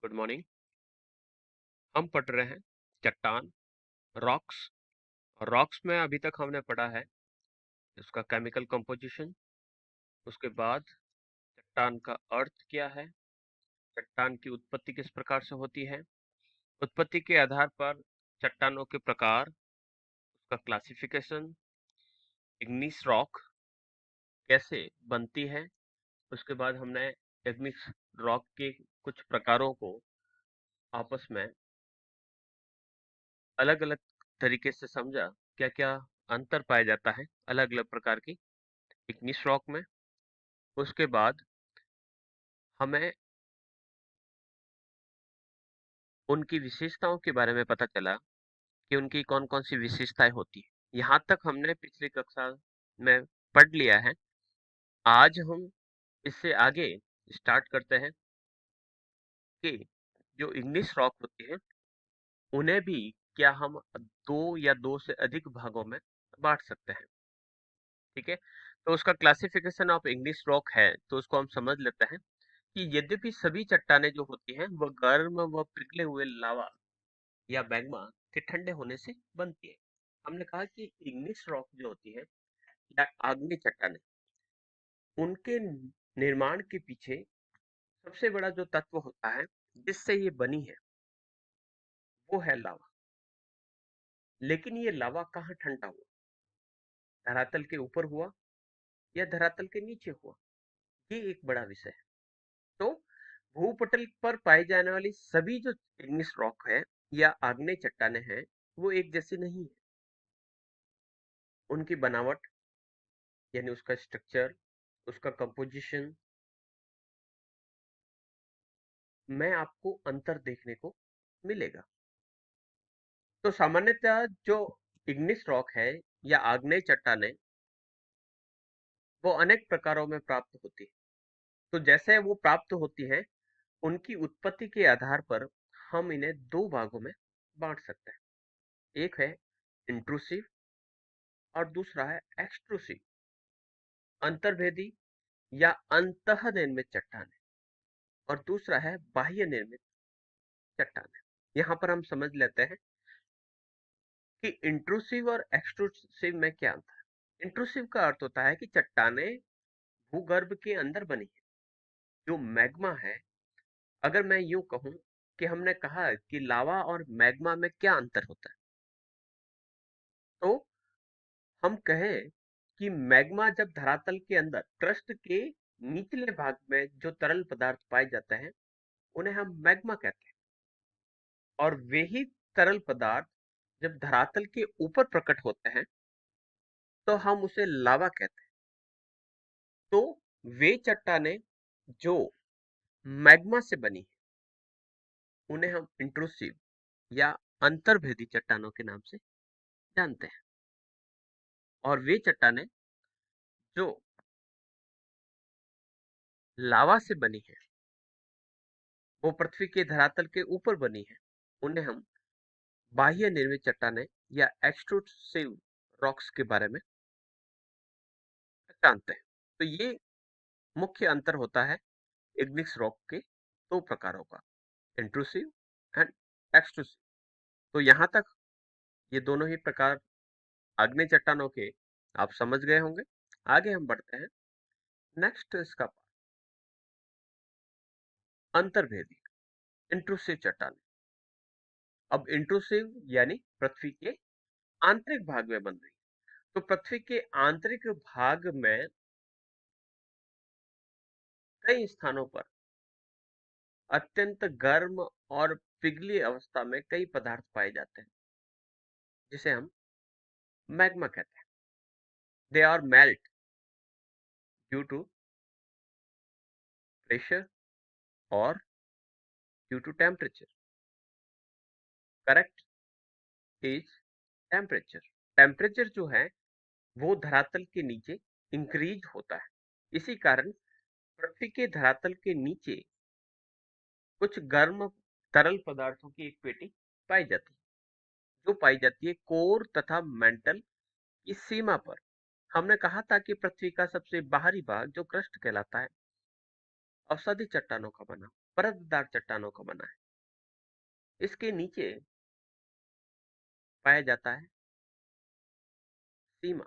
Good morning. हम पढ़ रहे हैं चट्टान, रॉक्स। और रॉक्स में अभी तक हमने पढ़ा है उसका केमिकल कंपोजिशन। उसके बाद चट्टान का अर्थ क्या है, चट्टान की उत्पत्ति किस प्रकार से होती है, उत्पत्ति के आधार पर चट्टानों के प्रकार, उसका क्लासिफिकेशन, इग्निस रॉक कैसे बनती है। उसके बाद हमने इग्निस रॉक के कुछ प्रकारों को आपस में अलग अलग तरीके से समझा, क्या क्या अंतर पाया जाता है अलग अलग प्रकार की इग्निस रॉक में। उसके बाद हमें उनकी विशेषताओं के बारे में पता चला कि उनकी कौन-कौन सी विशेषताएं होती है। यहाँ तक हमने पिछली कक्षा में पढ़ लिया है। आज हम इससे आगे स्टार्ट करते हैं कि जो इग्निस रॉक होती है उन्हें भी क्या हम दो या दो से अधिक भागों में बांट सकते हैं। ठीक है, तो उसका क्लासिफिकेशन ऑफ इग्निस रॉक है, तो उसको हम समझ लेते हैं कि यद्यपि सभी चट्टानें जो होती हैं वह गर्म व पिघले हुए लावा या मैग्मा के ठंडे होने से बनती है। हमने कहा कि इग्निस रॉक जो होती है या आग्नेय चट्टानें, उनके निर्माण के पीछे सबसे बड़ा जो तत्व होता है जिससे ये बनी है वो है लावा। लेकिन ये लावा कहाँ ठंडा हुआ, धरातल के ऊपर हुआ या धरातल के नीचे हुआ, ये एक बड़ा विषय है। तो भूपटल पर पाई जाने वाली सभी जो इग्निस रॉक है या आग्नेय चट्टानें हैं वो एक जैसी नहीं है। उनकी बनावट यानी उसका स्ट्रक्चर, उसका कंपोजिशन में आपको अंतर देखने को मिलेगा। तो सामान्यतः जो इग्निस रॉक है या आग्नेय चट्टानें वो अनेक प्रकारों में प्राप्त होती है। तो जैसे वो प्राप्त होती है उनकी उत्पत्ति के आधार पर हम इन्हें दो भागों में बांट सकते हैं। एक है इंट्रूसिव और दूसरा है एक्सट्रूसिव, अंतर्भेदी या अंतः निर्मित चट्टानें, और दूसरा है बाह्य निर्मित चट्टानें। यहाँ पर हम समझ लेते हैं कि इंट्रूसिव और एक्सट्रूसिव में क्या अंतर है। इंट्रूसिव का अर्थ होता है कि चट्टानें भूगर्भ के अंदर बनी है, जो मैग्मा है। अगर मैं यूं कहूं कि हमने कहा कि लावा और मैग्मा में क्या अंतर होता है, तो हम कहें कि मैग्मा जब धरातल के अंदर क्रस्ट के निचले भाग में जो तरल पदार्थ पाए जाते हैं उन्हें हम मैग्मा कहते हैं, और वही तरल पदार्थ जब धरातल के ऊपर प्रकट होते हैं तो हम उसे लावा कहते हैं। तो वे चट्टानें जो मैग्मा से बनी है उन्हें हम इंट्रूसिव या अंतर्भेदी चट्टानों के नाम से जानते हैं, और वे चट्टानें जो लावा से बनी है, वो पृथ्वी के धरातल के ऊपर बनी है, उन्हें हम बाह्य निर्मित चट्टानें या एक्सट्रूसिव रॉक्स के बारे में जानते हैं। तो ये मुख्य अंतर होता है इग्निस रॉक के दो प्रकारों का, इंट्रूसिव एंड एक्सट्रूसिव। तो यहाँ तक ये दोनों ही प्रकार आग्नेय चट्टानों के आप समझ गए होंगे। आगे हम बढ़ते हैं। नेक्स्ट इसका अंतर्भेदी इंट्रूसिव चट्टान। अब इंट्रूसिव यानी पृथ्वी के आंतरिक भाग में बन रही है। तो पृथ्वी के आंतरिक भाग में कई स्थानों पर अत्यंत गर्म और पिघली अवस्था में कई पदार्थ पाए जाते हैं जिसे हम मैग्मा कहते हैं। They are melt due to pressure और due to temperature. Correct is temperature. Temperature जो है वो धरातल के नीचे इंक्रीज होता है। इसी कारण पृथ्वी के धरातल के नीचे कुछ गर्म तरल पदार्थों की एक पेटी पाई जाती है, जो पाई जाती है कोर तथा मेंटल की सीमा पर। हमने कहा था कि पृथ्वी का सबसे बाहरी भाग जो क्रस्ट कहलाता है औषधि चट्टानों का बना, परतदार चट्टानों का बना है। इसके नीचे पाया जाता है सीमा,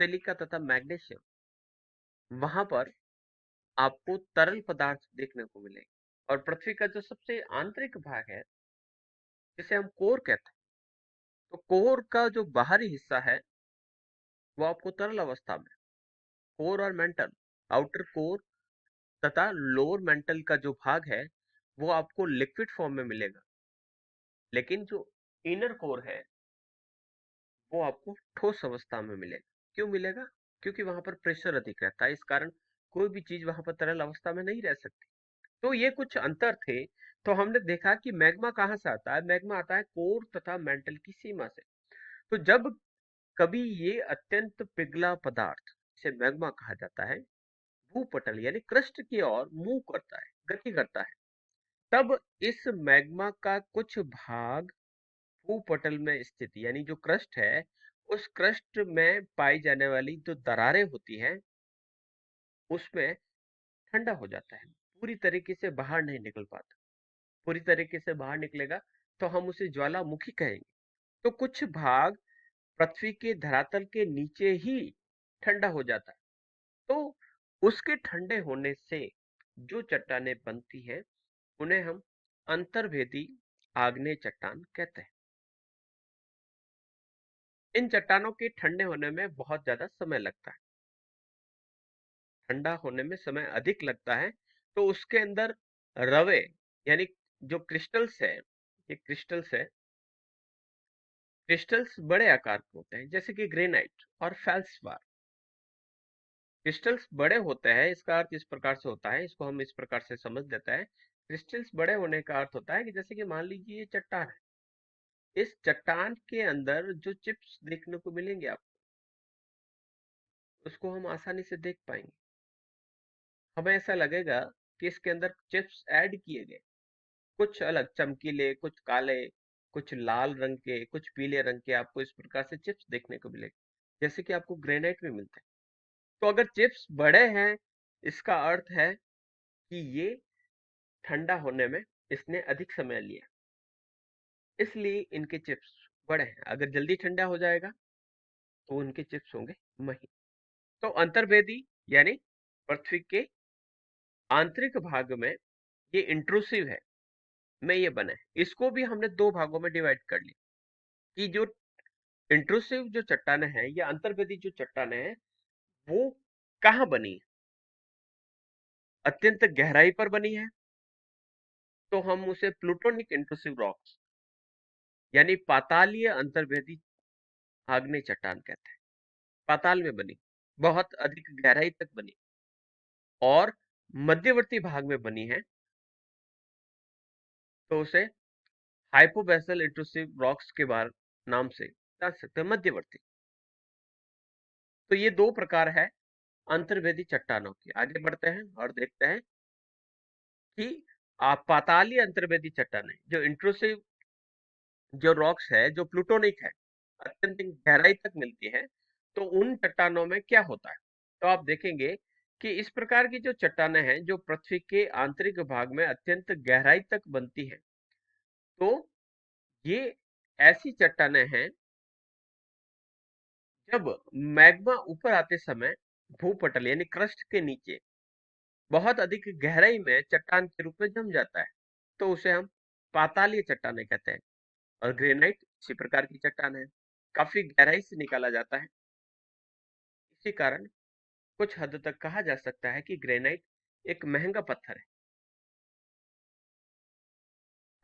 सिलिका तथा मैग्नीशियम। वहां पर आपको तरल पदार्थ देखने को मिलेंगे। और पृथ्वी का जो सबसे आंतरिक भाग है, जिसे हम कोर कहते हैं, तो कोर का जो बाहरी हिस्सा है वो आपको तरल अवस्था में, कोर और मेंटल, आउटर कोर तथा लोअर मेंटल का जो भाग है वो आपको लिक्विड फॉर्म में मिलेगा। लेकिन जो इनर कोर है वो आपको ठोस अवस्था में मिलेगा। क्यों मिलेगा? क्योंकि वहां पर प्रेशर अधिक रहता है, इस कारण कोई भी चीज वहां पर तरल अवस्था में नहीं रह सकती। तो ये कुछ अंतर थे। तो हमने देखा कि मैग्मा कहाँ से आता है। मैग्मा आता है कोर तथा मेंटल की सीमा से। तो जब कभी ये अत्यंत पिघला पदार्थ, इसे मैग्मा कहा जाता है, भूपटल यानी क्रस्ट की ओर मूव करता है, गति करता है, तब इस मैग्मा का कुछ भाग भूपटल में स्थित यानी जो क्रस्ट है, उस क्रस्ट में पाई जाने वाली जो दरारें होती हैं उसमें ठंडा हो जाता है, पूरी तरीके से बाहर नहीं निकल पाता। पूरी तरीके से बाहर निकलेगा तो हम उसे ज्वालामुखी कहेंगे। तो कुछ भाग पृथ्वी के धरातल के नीचे ही ठंडा हो जाता है। तो उसके ठंडे होने से जो चट्टानें बनती हैं उन्हें हम अंतर्वेदी आग्नेय चट्टान कहते हैं। इन चट्टानों के ठंडे होने में बहुत ज्यादा समय लगता है, ठंडा होने में समय अधिक लगता है। तो उसके अंदर रवे यानी जो क्रिस्टल्स है, ये क्रिस्टल्स है, क्रिस्टल्स बड़े आकार के होते हैं, जैसे कि ग्रेनाइट और फेल्सपार। क्रिस्टल्स बड़े होते हैं, इसका अर्थ इस प्रकार से होता है, इसको हम इस प्रकार से समझ लेते हैं। क्रिस्टल्स बड़े होने का अर्थ होता है कि जैसे कि मान लीजिए ये चट्टान है, इस चट्टान के अंदर जो चिप्स देखने को मिलेंगे आप, उसको हम आसानी से देख पाएंगे। हमें ऐसा लगेगा कि इसके अंदर चिप्स ऐड किए गए, कुछ अलग चमकीले, कुछ काले, कुछ लाल रंग के, कुछ पीले रंग के, आपको इस प्रकार से चिप्स देखने को मिलेंगे, जैसे कि आपको ग्रेनाइट में मिलते हैं। तो अगर चिप्स बड़े हैं, इसका अर्थ है कि ये ठंडा होने में इसने अधिक समय लिया, इसलिए इनके चिप्स बड़े हैं। अगर जल्दी ठंडा हो जाएगा तो उनके चिप्स होंगे महीन। तो अंतर्वेदी यानी पृथ्वी के आंतरिक भाग में ये इंट्रूसिव है, में ये बना है। इसको भी हमने दो भागों में डिवाइड कर लिया कि जो इंट्रूसिव जो चट्टाने हैं या अंतर्वेदी जो चट्टाने हैं वो कहाँ बनी है। अत्यंत गहराई पर बनी है तो हम उसे प्लूटोनिक इंट्रूसिव रॉक्स यानी पातालीय अंतर्वेदी आग्नेय चट्टान कहते हैं। पाताल में बनी, बहुत अधिक गहराई तक बनी और मध्यवर्ती भाग में बनी है तो उसे हाइपोबैसल इंट्रूसिव रॉक्स के बार नाम से जान सकते हैं, मध्यवर्ती। तो ये दो प्रकार है अंतर्वेदी चट्टानों की। आगे बढ़ते हैं और देखते हैं कि आप पातालीय अंतर्वेदी चट्टानें जो इंट्रूसिव जो रॉक्स है, जो प्लूटोनिक है, अत्यंत गहराई तक मिलती है, तो उन चट्टानों में क्या होता है। तो आप देखेंगे कि इस प्रकार की जो चट्टानें हैं जो पृथ्वी के आंतरिक भाग में अत्यंत गहराई तक बनती है, तो ये ऐसी चट्टानें हैं जब मैग्मा ऊपर आते समय भूपटल यानी क्रस्ट के नीचे बहुत अधिक गहराई में चट्टान के रूप में जम जाता है, तो उसे हम पातालीय चट्टानें कहते हैं। और ग्रेनाइट इसी प्रकार की चट्टान है, काफी गहराई से निकाला जाता है। इसी कारण कुछ हद तक कहा जा सकता है कि ग्रेनाइट एक महंगा पत्थर है।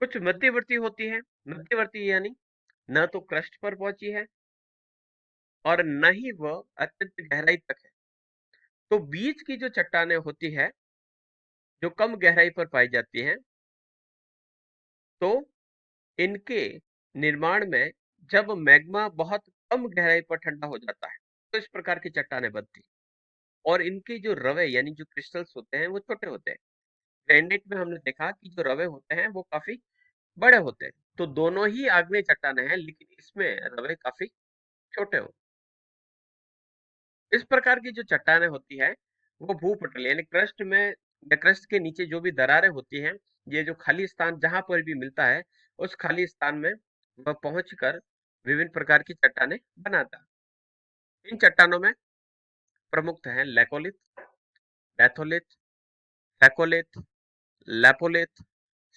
कुछ मध्यवर्ती होती है, मध्यवर्ती यानी न तो क्रस्ट पर पहुंची है और न ही वह अत्यंत गहराई तक है। तो बीच की जो चट्टानें होती है जो कम गहराई पर पाई जाती हैं, तो इनके निर्माण में जब मैग्मा बहुत कम गहराई पर ठंडा हो जाता है तो इस प्रकार की चट्टानें बनती हैं। और इनके जो रवे यानी जो क्रिस्टल्स होते हैं वो छोटे होते हैं। ग्रेनाइट में हमने देखा कि जो रवे होते हैं वो काफी बड़े होते हैं। तो दोनों ही आग्नेय चट्टानें हैं लेकिन इसमें रवे काफी छोटे होते हैं। इस प्रकार की जो चट्टानें होती है वो भूपटल यानी क्रस्ट में या क्रस्ट के नीचे जो भी दरारें होती हैं, ये जो खाली स्थान जहां पर भी मिलता है, उस खाली स्थान में वह पहुंचकर विभिन्न प्रकार की चट्टानें बनाता है। इन चट्टानों में प्रमुख हैं लैकोलिथ, बैथोलिथ, फैकोलिथ, लैपोलिथ,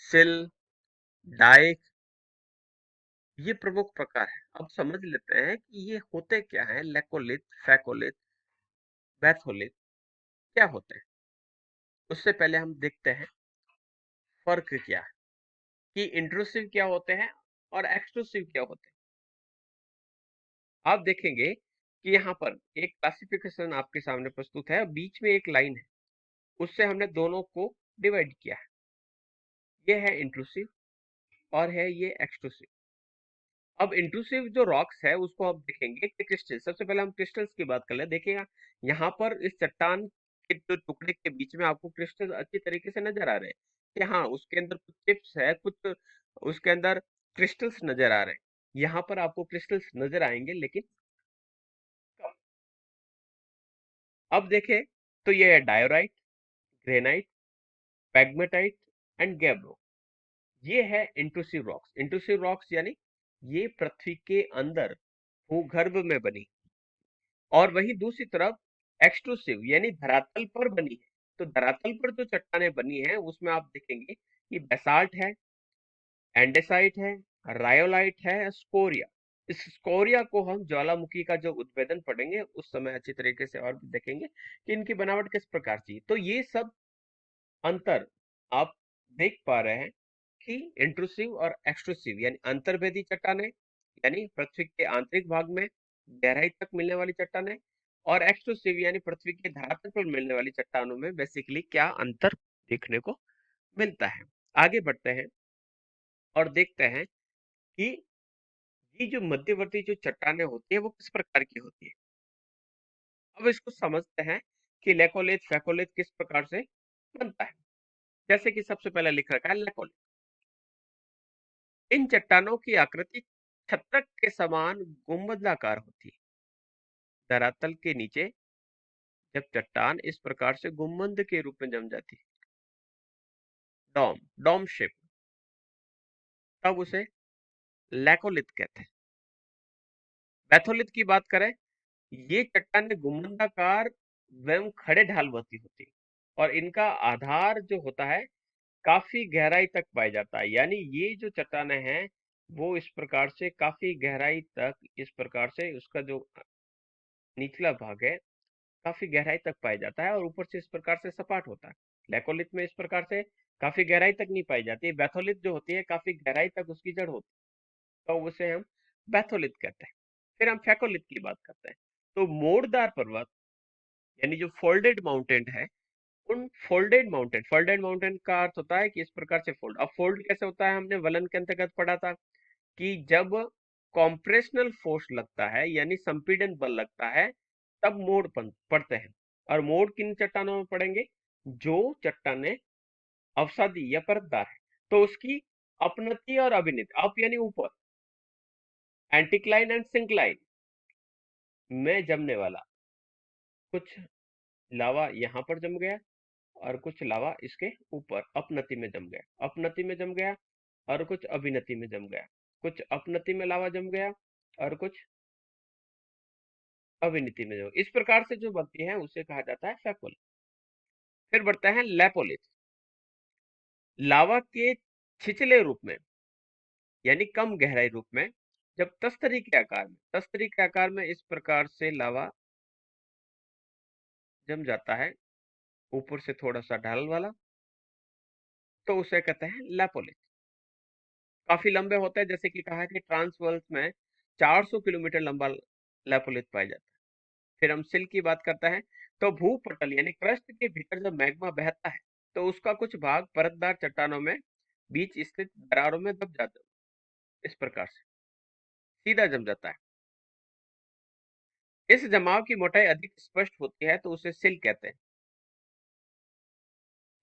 सिल, डाइक, ये प्रमुख प्रकार है। अब समझ लेते हैं कि ये होते क्या हैं, लैकोलिथ, फैकोलिथ, बैथोलिथ क्या होते हैं। उससे पहले हम देखते हैं फर्क क्या है, कि इंट्रूसिव क्या होते हैं और एक्सक्लूसिव क्या होते हैं। आप देखेंगे कि यहाँ पर एक क्लासिफिकेशन आपके सामने प्रस्तुत है, बीच में एक लाइन है, उससे हमने दोनों को डिवाइड किया है। ये है इंट्रूसिव और है ये एक्सक्लूसिव। अब इंट्रूसिव जो रॉक्स है उसको आप देखेंगे कि क्रिस्टल, सबसे पहले हम क्रिस्टल्स की बात कर ले। देखिएगा यहाँ पर इस चट्टान के जो टुकड़े के बीच में आपको क्रिस्टल अच्छी तरीके से नजर आ रहे हैं कि हाँ उसके अंदर कुछ चिप्स है, कुछ उसके अंदर क्रिस्टल्स नजर आ रहे हैं। यहाँ पर आपको क्रिस्टल्स नजर आएंगे लेकिन कम। अब देखें तो ये है डायोराइट, ग्रेनाइट, पैग्मेटाइट एंड गैब्रो। ये है इंट्रूसिव रॉक्स। इंट्रूसिव रॉक्स यानी ये पृथ्वी के अंदर भूगर्भ में बनी, और वही दूसरी तरफ एक्सक्लूसिव यानी धरातल पर बनी है। तो धरातल पर जो चट्टानें बनी है उसमें आप देखेंगे कि बेसाल्ट है, एंडेसाइट है, रायोलाइट है, स्कोरिया। इस स्कोरिया को हम ज्वालामुखी का जो उद्भेदन पढ़ेंगे उस समय अच्छी तरीके से और भी देखेंगे कि इनकी बनावट किस प्रकार की। तो ये सब अंतर आप देख पा रहे हैं कि इंट्रूसिव और एक्सट्रूसिव यानी अंतर्भेदी चट्टानें, यानी पृथ्वी के आंतरिक भाग में गहराई तक मिलने वाली चट्टानें, और एक्सट्रूसिव यानी पृथ्वी के धरातल पर मिलने वाली चट्टानों में बेसिकली क्या अंतर देखने को मिलता है। आगे बढ़ते हैं और देखते हैं कि ये जो मध्यवर्ती जो चट्टानें होती है वो किस प्रकार की होती है। अब इसको समझते हैं कि लेकोलिथ फैकोलिथ किस प्रकार से बनता है। जैसे कि सबसे पहले लिख रखा है लेकोलिथ। इन चट्टानों की आकृति छत्रक के समान गुंबदाकार होती है। धरातल के नीचे जब चट्टान इस प्रकार से गुंबद के रूप में जम जाती है, डॉम डॉम शेप, तब उसे लैकोलिथ कहते हैं। बैथोलिथ की बात करें, ये चट्टानें गुंबदाकार एवं खड़े ढालवती होती है, और इनका आधार जो होता है काफी गहराई तक पाया जाता है। यानी ये जो चट्टानें हैं वो इस प्रकार से काफी गहराई तक, इस प्रकार से उसका जो निचला भाग है काफी गहराई तक पाया जाता है और ऊपर से इस प्रकार से सपाट होता है। लैकोलिथ में इस प्रकार से काफी गहराई तक नहीं पाई जाती। बैथोलिथ जो होती है काफी गहराई तक उसकी जड़ होती है, तो उसे हम बैथोलिथ कहते हैं। फिर हम फैकोलिथ की बात करते हैं। तो मोड़दार पर्वत यानी जो फोल्डेड माउंटेन है, उन फोल्डेड माउंटेन का अर्थ होता है कि इस प्रकार से फोल्ड। अब फोल्ड कैसे होता है, हमने वलन के अंतर्गत पढ़ा था कि जब कॉम्प्रेशनल फोर्स लगता है यानी संपीड़न बल लगता है तब पड़ते हैं। और मोड़ किन चट्टानों में पड़ेंगे, जो चट्टानें अवसादी या परतदार है, तो उसकी अपनति और अभिनति, अप यानी ऊपर, एंटीक्लाइन एंड सिंक्लाइन में जमने वाला। कुछ लावा यहाँ पर जम गया और कुछ लावा इसके ऊपर अपनति में जम गया, अपनति में जम गया, और कुछ अभिनति में जम गया, कुछ अपनति में लावा जम गया और कुछ अभिनीति में जो इस प्रकार से जो बनती है उसे कहा जाता है फैकोल। फिर बढ़ते हैं लैपोलिथ। लावा के छिछले रूप में यानी कम गहराई रूप में, जब तस्तरी के आकार में इस प्रकार से लावा जम जाता है ऊपर से थोड़ा सा ढाल वाला, तो उसे कहते हैं लैपोलिथ। काफी लंबे होते हैं, जैसे कि कहा है कि ट्रांसवर्स में 400 किलोमीटर लंबा लैपोलिथ पाया जाता है। फिर हम सिल की बात करते हैं, तो भूपटल यानी क्रस्ट के भीतर जब मैग्मा बहता है तो उसका कुछ भाग परतदार चट्टानों में बीच स्थित दरारों में दब जाता है, इस प्रकार से सीधा जम जाता है। इस जमाव की मोटाई अधिक स्पष्ट होती है तो उसे सिल कहते हैं।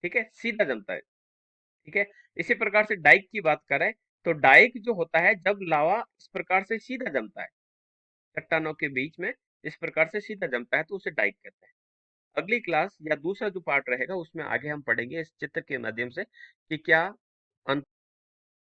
ठीक है, सीधा जमता है। ठीक है, इसी प्रकार से डाइक की बात करें तो डाइक जो होता है जब लावा इस प्रकार से सीधा जमता है, चट्टानों के बीच में इस प्रकार से सीधा जमता है तो उसे डाइक कहते हैं। अगली क्लास या दूसरा जो पार्ट रहेगा उसमें आगे हम पढ़ेंगे इस चित्र के माध्यम से कि क्या